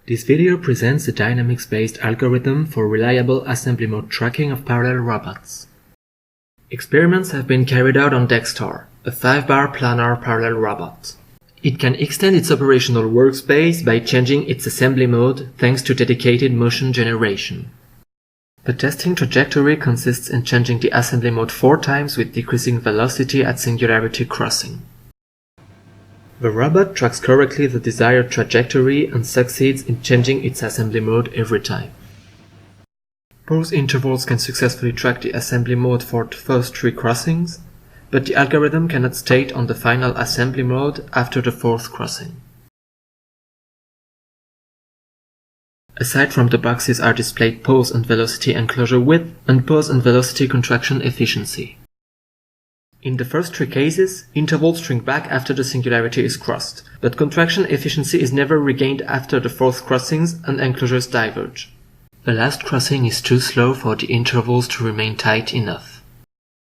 This video presents a dynamics-based algorithm for reliable assembly mode tracking of parallel robots. Experiments have been carried out on DexTAR, a 5-bar planar parallel robot. It can extend its operational workspace by changing its assembly mode thanks to dedicated motion generation. The testing trajectory consists in changing the assembly mode 4 times with decreasing velocity at singularity crossing. The robot tracks correctly the desired trajectory and succeeds in changing its assembly mode every time. Pause intervals can successfully track the assembly mode for the first 3 crossings, but the algorithm cannot state on the final assembly mode after the 4th crossing. Aside from the boxes are displayed pause and velocity enclosure width and pause and velocity contraction efficiency. In the first 3 cases, intervals shrink back after the singularity is crossed, but contraction efficiency is never regained after the 4th crossings and enclosures diverge. The last crossing is too slow for the intervals to remain tight enough.